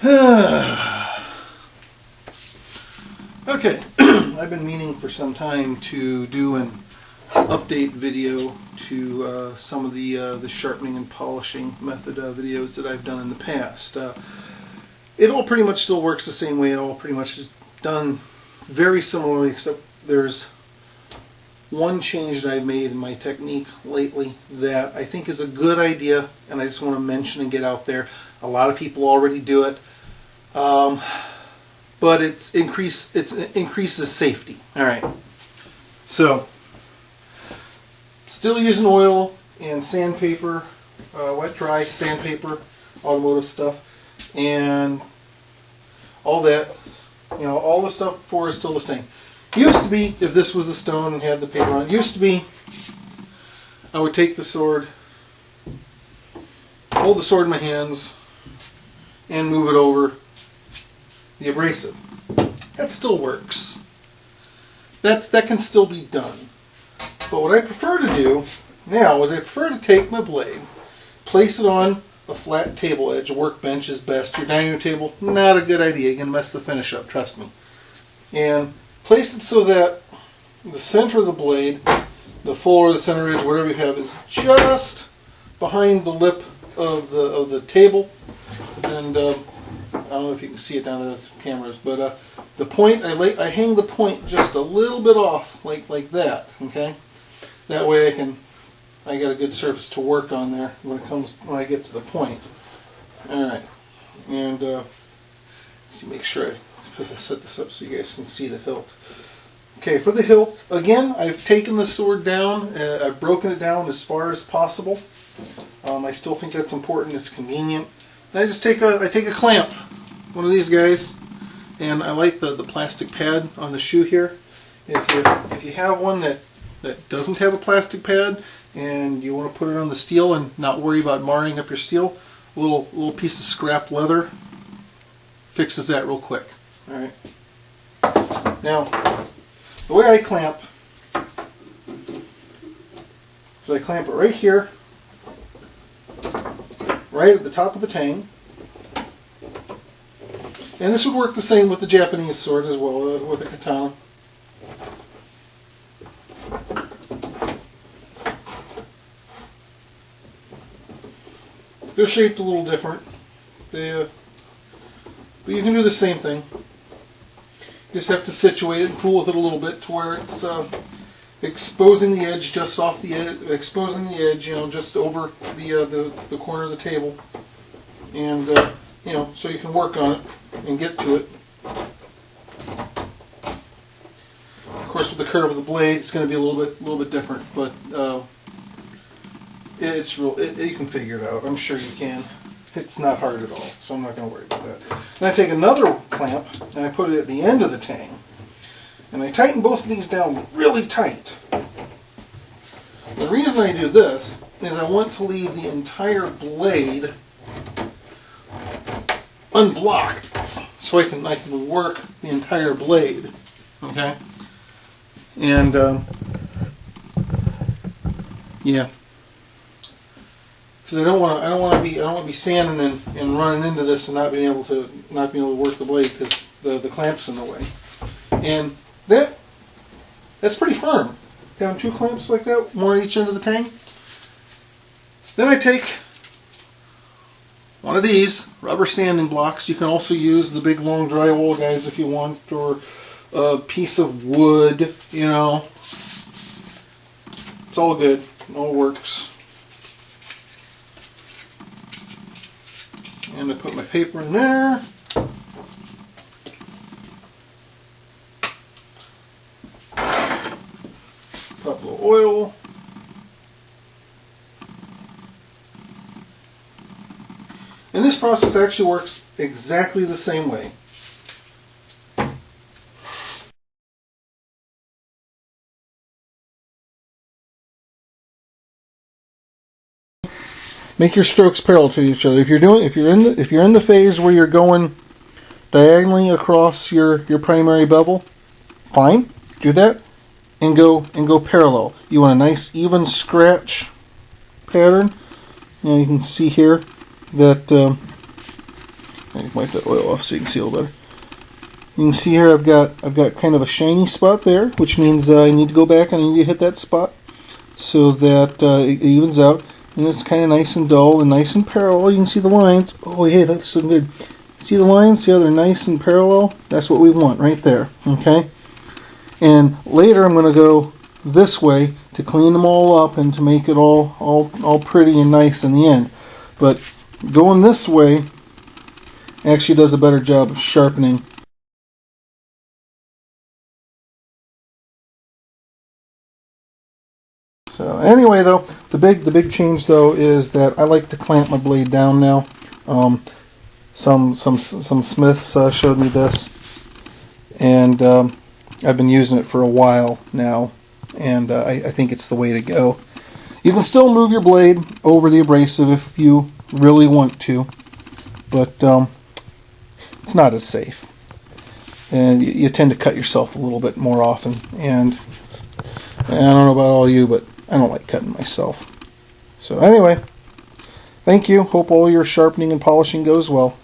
Okay, I've been meaning for some time to do an update video to some of the sharpening and polishing method videos that I've done in the past. It all pretty much still works the same way. It all pretty much is done very similarly, except there's one change that I've made in my technique lately that I think is a good idea, and I just want to mention and get out there. A lot of people already do it, but it increases safety. All right, so still using oil and sandpaper, wet dry sandpaper, automotive stuff, and all that. You know, all the stuff before is still the same. Used to be, if this was a stone and had the paper on, used to be, I would take the sword, hold the sword in my hands, and move it over the abrasive. That still works. That can still be done. But what I prefer to do now is I prefer to take my blade, place it on a flat table edge. A workbench is best. Your dining room table, not a good idea. You're going to mess the finish up, trust me. And place it so that the center of the blade, the full or the center edge, whatever you have, is just behind the lip of the table. And I don't know if you can see it down there with the cameras, but the point, I hang the point just a little bit off, like that. Okay, that way I got a good surface to work on there when I get to the point. All right, and let's see, make sure I set this up so you guys can see the hilt. Okay, for the hilt, again, I've taken the sword down. I've broken it down as far as possible. I still think that's important. It's convenient. And I just take a clamp, one of these guys, and I like the plastic pad on the shoe here. If you have one that doesn't have a plastic pad and you want to put it on the steel and not worry about marring up your steel, a little piece of scrap leather fixes that real quick. All right. Now, the way I clamp, so I clamp it right here, right at the top of the tang. And this would work the same with the Japanese sword as well, with the katana. They're shaped a little different. But you can do the same thing. You just have to situate it and fool with it a little bit to where it's exposing the edge just off the edge, exposing the edge, you know, just over the corner of the table, and you know, so you can work on it and get to it. Of course, with the curve of the blade, it's going to be a little bit different, but it's real. You can figure it out. I'm sure you can. It's not hard at all, so I'm not going to worry about that. Then I take another clamp and I put it at the end of the tang, and I tighten both of these down really tight. The reason I do this is I want to leave the entire blade unblocked, so I can work the entire blade. Okay, and yeah. Because I don't want to be sanding and running into this and not being able to work the blade because the clamp's in the way. And that's pretty firm. Down two clamps like that, one at each end of the tang. Then I take one of these rubber sanding blocks. You can also use the big long drywall guys if you want, or a piece of wood. You know, it's all good. It all works. And I put my paper in there. Drop a little oil. And this process actually works exactly the same way. Make your strokes parallel to each other. If you're in the phase where you're going diagonally across your primary bevel, fine, do that, and go parallel. You want a nice even scratch pattern. You know, you can see here that I can wipe that oil off so you can see a little better. You can see here I've got kind of a shiny spot there, which means I need to go back and I need to hit that spot so that it evens out. And it's kind of nice and dull and nice and parallel. You can see the lines. Oh, hey, that's so good. See the lines? See how they're nice and parallel? That's what we want right there. Okay? And later I'm going to go this way to clean them all up and to make it all pretty and nice in the end. But going this way actually does a better job of sharpening. So anyway, though, the big change though is that I like to clamp my blade down now. Some smiths showed me this, and I've been using it for a while now, and I think it's the way to go. You can still move your blade over the abrasive if you really want to, but it's not as safe, and you tend to cut yourself a little bit more often. And I don't know about all you, but I don't like cutting myself. So anyway, thank you. Hope all your sharpening and polishing goes well.